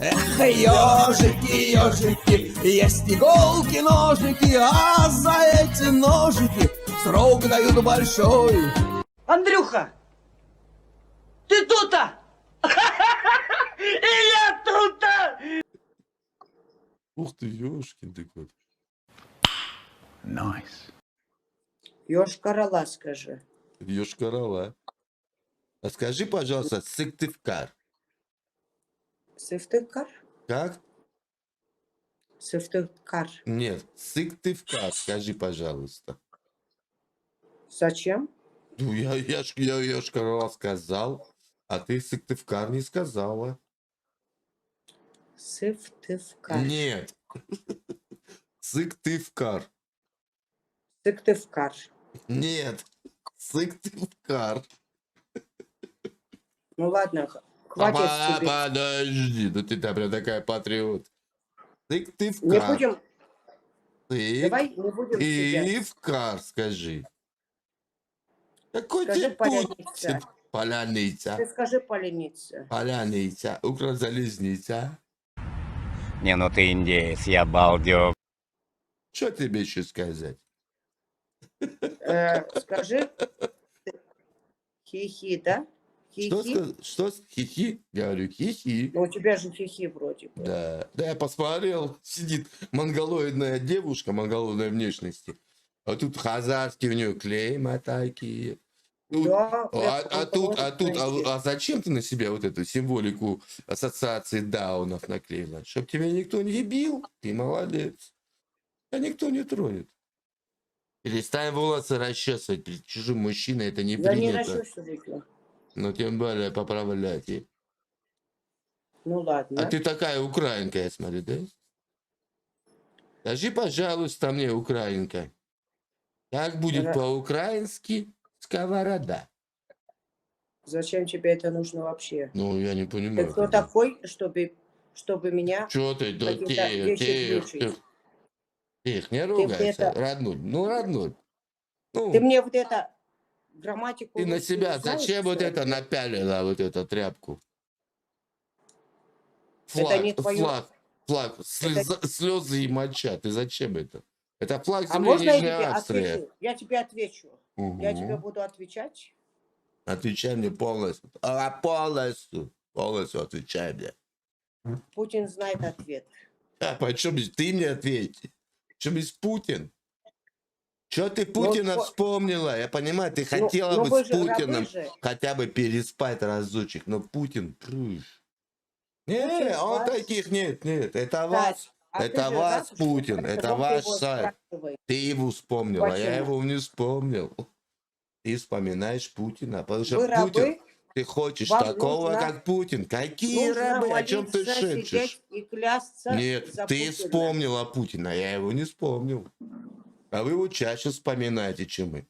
Эх, ежики, ежики, есть иголки, ножики, а за эти ножики срок дают большой. Андрюха, ты тут-то? И я тут-то! Ух ты, ёшкин ты кот. Ёшкар-Ола, скажи. Ёшкар-Ола. А скажи, пожалуйста, Сыктывкар. Сыктывкар? Как? Сыктывкар. Нет, Сыктывкар, скажи, пожалуйста. Зачем? Ну, я Ёшкар-Ола сказал, а ты Сыктывкар не сказала. Сыктывкар. Нет. Сыктывкар. Сыктывкар. Нет. Сыктывкар. Ну ладно, хватит тебе. Подожди, ну ты там прям такая патриот. Не Сыктывкар. будем, давай не будем себя. Сыктывкар, скажи. Какой Скажи тебе поляница. Путин? Поляница. Ты скажи поляница. Поляница. Укрзалезница. Не, ну ты индеец, я балдег. Что тебе еще сказать? Скажи хихи, да? Хихи? Что? Хихи? Говорю, хихи. Ну, у тебя же хихи вроде бы. Да. Да, я посмотрел. Сидит монголоидная девушка, монголоидной внешности. А тут хазарские у нее клейма такие. Тут, Да, а зачем ты на себя вот эту символику ассоциации даунов наклеила? Чтоб тебя никто не бил? Ты молодец. А никто не тронет. Перестань волосы расчесывать перед чужим мужчиной, это не Я не принято. расчесываю. Но тем более поправлять. Ну ладно. А ты такая украинка, я смотрю, да? Скажи, пожалуйста, мне, украинка, как будет по-украински сковорода? Зачем тебе это нужно вообще? Ну, я не Ты понимаю. кто такой, чтобы меня Чё ты? Да какие-то вещи включить? Тихо, не Ты ругайся, это- родной. Ну, родной. Ну, Ты мне вот это грамматику ты на русскую себя знаешь, зачем вот что это ли? напялила, вот эту тряпку? Это не твоё. Флаг, слезы и моча. Ты зачем это? Это флаг А земли можно я Нижняя тебе Австрия. отвечу? Я тебе отвечу. Я тебе Угу. буду отвечать. Отвечай мне полностью. Полностью отвечай мне. Путин знает ответ. А почему ты мне ответь? Почему без Путин? Что ты Путина вот- вспомнила? Я понимаю, ты хотела ну бы вы с же рабы Путиным же. хотя бы переспать разочек, но Путин... Не, он ваш. таких нет. Это Так, вас. а ты Это же вас, раб, Путин. поэтому Это ты ваш его сайт. спрашивай. Ты его вспомнила, я Почему? его не вспомнил. Ты вспоминаешь Путина, потому что Вы Путин... рабы? Ты хочешь Вам такого, нужно- как Путин. Какие Нужно рабы? О чем ты молиться, шепчешь? сидеть и клясться Нет, за ты Путина. вспомнила Путина, я его не вспомнил. А вы его чаще вспоминаете, чем мы.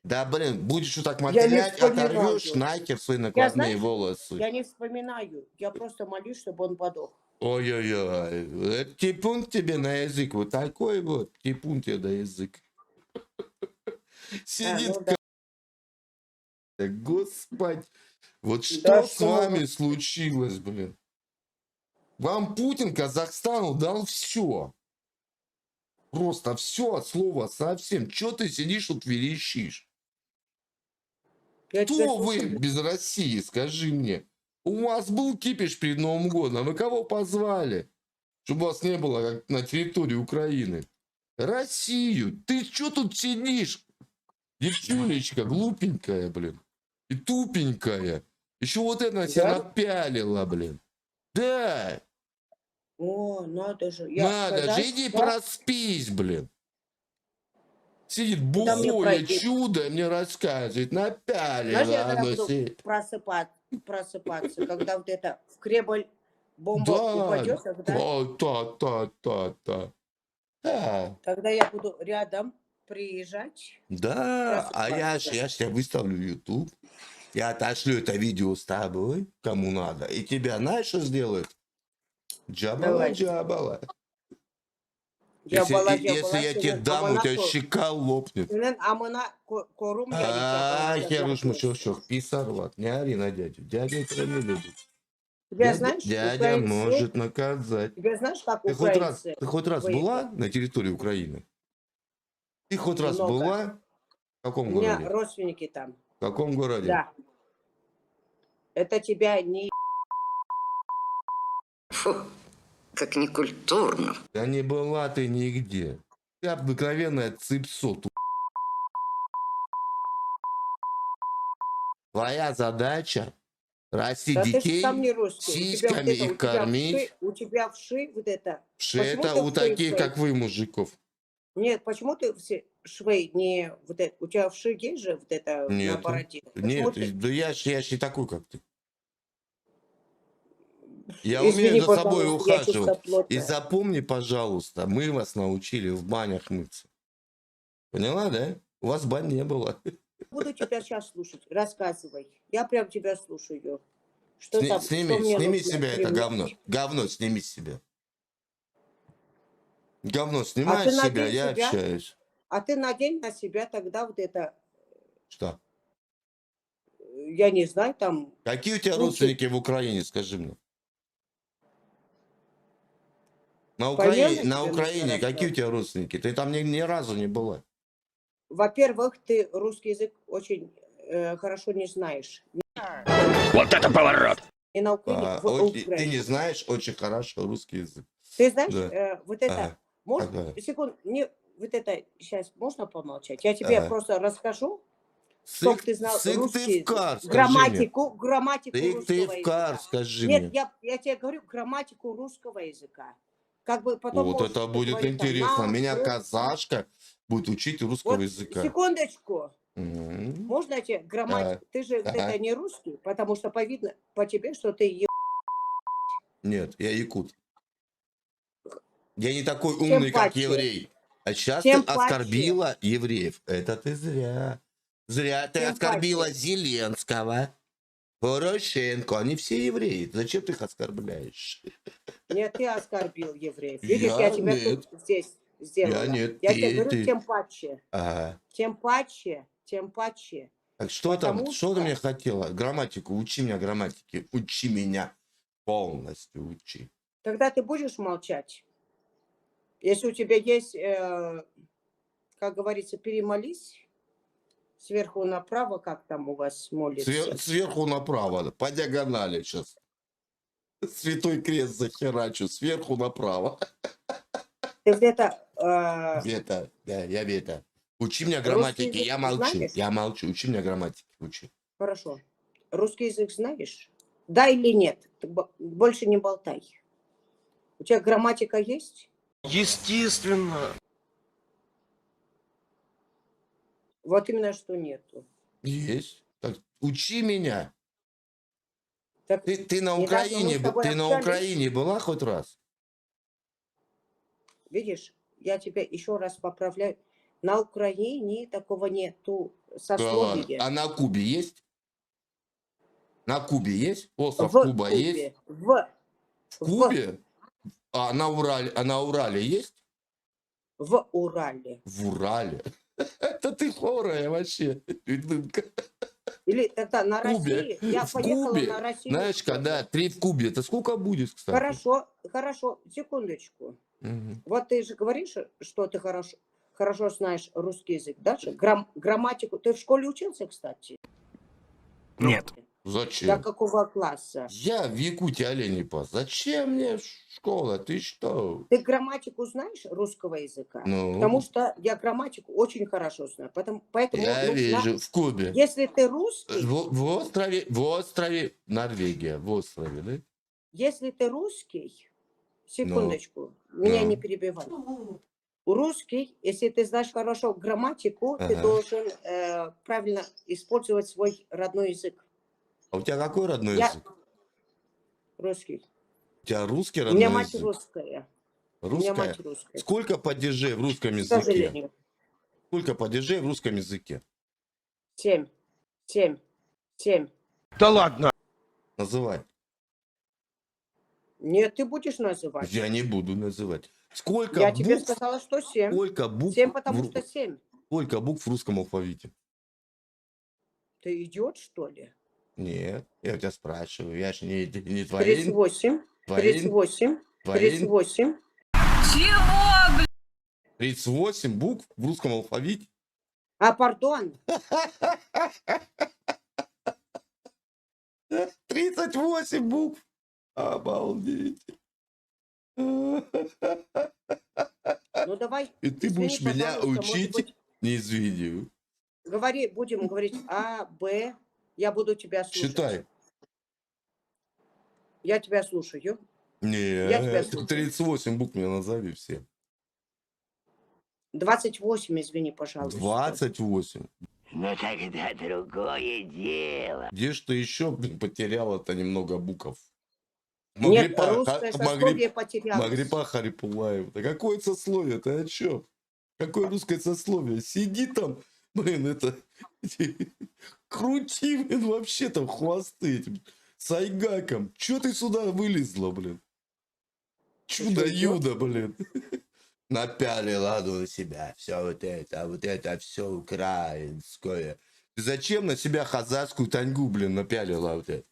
Да, блин, будешь вот так Я не мотылять, вспоминаю. оторвешь нахер свои накладные знаешь, волосы. Я не вспоминаю. Я просто молюсь, чтобы он подох. Ой-ой-ой, это типун тебе на язык, вот такой вот типун тебе на язык. Сидит, ну да. Господи, вот что Да, с что вами вы- случилось, блин? Вам Путин Казахстану дал все. Просто все от слова совсем. Че ты сидишь тут верещишь? Я тебя Кто вы слушаю. без России, скажи мне? У вас был кипиш перед Новым годом, а вы кого позвали? Чтобы вас не было как на территории Украины. Россию. Ты что тут сидишь? Девчулечка, глупенькая, блин. И тупенькая. Еще вот это на себя Да? напялила, блин. Да, О, надо же. надо когда же, иди спал, проспись, блин. Сидит Куда мне бухое пройти? чудо, мне рассказывает, Знаешь, напялила я когда оно буду себе. просыпаться, когда вот это в Кремль бомба Да, упадет, да. тогда я буду рядом приезжать. Да, а я Просыпаться. ж тебя выставлю в YouTube. Я отошлю это видео с тобой, кому надо. И тебя знаешь, что сделают? Джабала, Давай. джабала. Джабала, Если я тебе дам, у тебя щека лопнет. Амына корум я А, хер уж мучок, писар, вот. Не ори на дядю. Дядю это не любит. Тебя знаешь, Дядя украинцы, может наказать. тебя знаешь, как Ты украинцы хоть раз была воевали? на территории Украины? Ты хоть раз Много. была? В У каком меня городе? родственники там. В каком городе? Да. Это тебя не... Фу, как некультурно. Да не была ты нигде. Ты обыкновенная цыпсо. Твоя задача растить Да ты же сам детей, не русский. У тебя вот сиськами это, их кормить. у тебя вши вот это. Вши Почему это ты у вши таких, свои? как вы, мужиков. Нет, почему ты все швы не вот это? У тебя вши есть же вот это на Нет, бороде? Почему нет, ты? да я ж не такой, как ты. Я Извини, умею за собой пожалуйста, я ухаживать. И чистоплотная. запомни, пожалуйста, мы вас научили в банях мыться. Поняла, да? У вас бань не было. Буду тебя сейчас слушать. Рассказывай. Я прям тебя слушаю. Что там, что Сними мне с нужно себя это применять? говно. Говно сними с себя. Говно А снимай ты с себя, надень я себя, общаюсь. а ты надень на себя тогда вот это, Что? я не знаю, там, Какие у тебя лучше родственники в Украине, скажи мне? помимо На тебе нужно Украине какие у рассказать. тебя родственники? Ты там ни разу не была. Во-первых, ты русский язык очень хорошо не знаешь. Вот это поворот! И на Украине, в Ты не Украине. знаешь очень хорошо русский язык. Ты знаешь, Да. вот это, Ага. может, Ага. секунду, мне вот это сейчас можно помолчать? Я тебе Ага. просто расскажу, чтобы ты знал Сык ты русский в язык, кар, скажи мне. грамматику Ты русского в кар, языка. скажи Нет, мне. я тебе говорю грамматику русского языка. Как бы потом Вот можешь это ты будет говорить там интересно. на, Меня в. казашка будет учить русского Вот, языка. секундочку. Мгм. Можно тебе грамматику? Ты же вот Ага. это не русский, потому что повидно по тебе, что ты Нет, я якут. Я не такой тем умный, как паче. еврей. А сейчас ты Тем паче. оскорбила евреев. Это ты зря. Зря ты Тем оскорбила паче. Зеленского, Порошенко. Они все евреи. Зачем ты их оскорбляешь? Нет, ты оскорбил евреев. Видишь, я Я тебя нет. тут здесь сделала. Я нет. Я тебе говорю, Ты. тем паче. Ага. Тем паче, тем паче. Так что там, Потому что ты что мне хотела? Грамматику, учи меня грамматике. Учи меня. Полностью учи. тогда ты будешь молчать. Если у тебя есть, как говорится, перемолись сверху направо, как там у вас молится. Сверху направо, по диагонали сейчас. Святой крест захерачу, сверху направо. Ты где-то Вета, да, я Вета. Учи меня русский грамматике, язык я молчу. знаешь? Я молчу, учи меня грамматике, учи. Хорошо. Русский язык знаешь? Да или нет? Ты больше не болтай. У тебя грамматика есть? Естественно. Вот именно что нету. Есть. Так, учи меня. Так Ты на недавно мы Украине, с тобой ты на общались. Украине была хоть раз? Видишь, я тебя еще раз поправляю. На Украине такого нету Да ладно. сословия. А на Кубе есть? На Кубе есть? Остров В Куба есть? Кубе. В Кубе? А на Урале есть? В Урале. В Урале. Это ты хворая вообще. Или тогда на Кубе. России. Я В поехала Кубе. на Россию. Знаешь, когда 3 в Кубе, это сколько будет, кстати? Хорошо, хорошо, секундочку. Мгм. Вот ты же говоришь, что ты хорошо знаешь русский язык. Дальше грамматику. Ты в школе учился, кстати? Нет. До Зачем? какого класса? Я в Якутии оленей пас. Зачем мне школа? Ты что? Ты грамматику знаешь русского языка? Потому Ну, что я грамматику очень хорошо знаю. Поэтому я нужно, вижу. В Кубе. если ты русский, В острове Норвегия. В острове, да? если ты русский, секундочку, меня не перебивай. Русский, если ты знаешь хорошо грамматику, ты Ага. должен правильно использовать свой родной язык. А у тебя какой родной Я язык? русский. У тебя русский У меня родной мать язык? русская. У меня Русская? мать русская. Сколько падежей в русском К языке? сожалению. Сколько падежей в русском языке? 7. 7. 7. Да ладно. Называй. Нет, ты будешь называть. Я не буду называть. Сколько Я тебе букв? сказала, что 7. Сколько букв? 7, потому в- что 7. Сколько букв в русском алфавите? Ты идиот, что ли? Нет, я у тебя спрашиваю, я же не твоим, 38, твоим, 38, твоим. 38. 38 букв в русском алфавите. А, пардон. 38 букв. Обалдеть. Ну давай. И ты извини, будешь меня пожалуйста, может учить быть, не из видео. будем говорить А, Б. Я буду тебя слушать. Считай. Я тебя слушаю. Я тебя Нет, слушаю. 38 букв мне назови все. 28, извини, пожалуйста. 28. Но тогда другое дело. Где ж ты еще, блин, потеряла-то немного букв? Нет, русское сословие потерялось. Магрипа Харипулаева. Да какое сословие? Ты о чем? Какое русское сословие? Сиди там, блин, это... Крути, блин, вообще там хвосты этим сайгаком. Че ты сюда вылезла, блин? Чудо-юдо, блин. Напялила на себя все вот это все украинское. Ты зачем на себя хазарскую таньгу, блин, напялила вот это?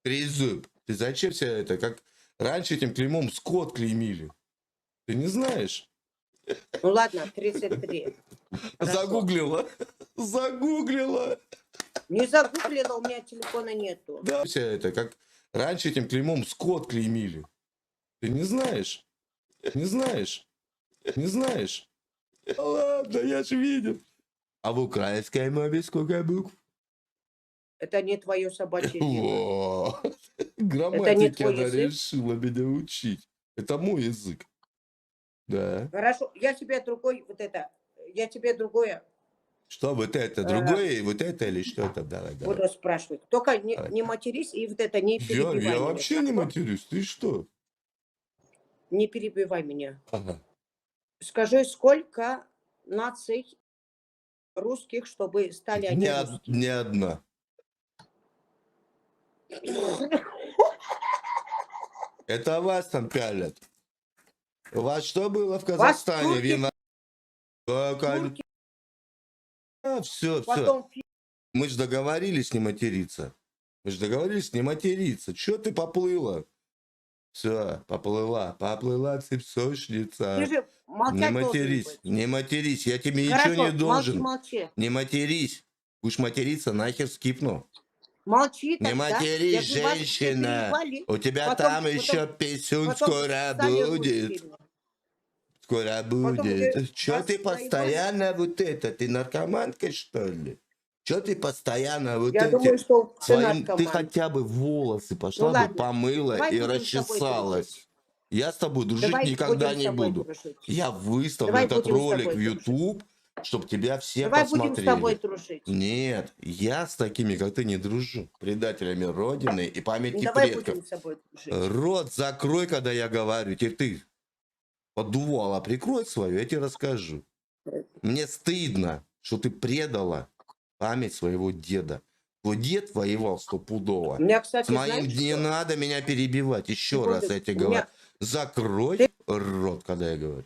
Трезуб. Ты зачем все это, как раньше этим клеймом скот клеймили? Ты не знаешь? Ну ладно, 33. Хорошо. Загуглила. Загуглила. Не загуглила, у меня телефона нету. Да, все это, как раньше этим клеймом скот клеймили. Ты не знаешь? Не знаешь? Не знаешь? Ладно, я же видел. А в украинской мове сколько букв? Это не твое собачье дело. Вот. Грамматики твой она язык? решила меня учить. Это мой язык. Да. Хорошо, я тебе другое. Что вот это? Другое? Вот это или что там? Давай, давай. Буду спрашивать. Только Давай. не матерись и вот это не перебивай Я меня. вообще не хорошо? матерюсь. Ты что? Не перебивай меня. Ага. Скажи, сколько наций русских, чтобы стали они русскими? Не одна. Это вас там пялят. У вас что было в Казахстане? турки- Вина. Турки, Все. потом Мы же договорились не материться. Че ты поплыла? Все, поплыла ты ты псошница. же молчать Не должен матерись, быть. не матерись. Я тебе Хорошо, ничего не должен. молчи. Не матерись. Будешь материться, нахер скипну. Молчи Не тогда. матерись, Если вас все женщина. перебивали, У тебя потом- там еще писюн потом скоро стали будет. русскими. Скоро Потом будет. уже Че вас ты проебали. постоянно вот это? Ты наркоманка, что ли? Че ты постоянно вот Я эти... думаю, что ты Своим... Ты наркоман. хотя бы волосы пошла бы, ладно, помыла давай и будем с тобой расчесалась. дружить. Я с тобой дружить Давай никогда будем с не тобой буду. дружить. Я выставлю Давай этот будем с тобой ролик в дружить. YouTube, чтобы тебя все Давай будем с посмотрели. тобой дружить. Нет, я с такими, как ты, не дружу. Предателями Родины и памяти Давай предков. будем с тобой дружить. Рот закрой, когда я говорю. Теперь ты поддувала, прикрой свою, я тебе расскажу. Мне стыдно, что ты предала память своего деда. Твой дед воевал стопудово. У меня, кстати, С моим знаешь, не что? надо меня перебивать. Еще Секунду, раз я тебе у говорю. меня- Закрой рот, когда я говорю.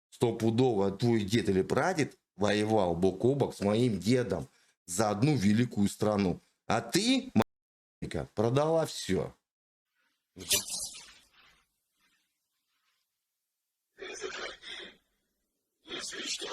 Стопудово твой дед или прадед воевал бок о бок с моим дедом за одну великую страну. А ты, маленькая, продала все. Если что,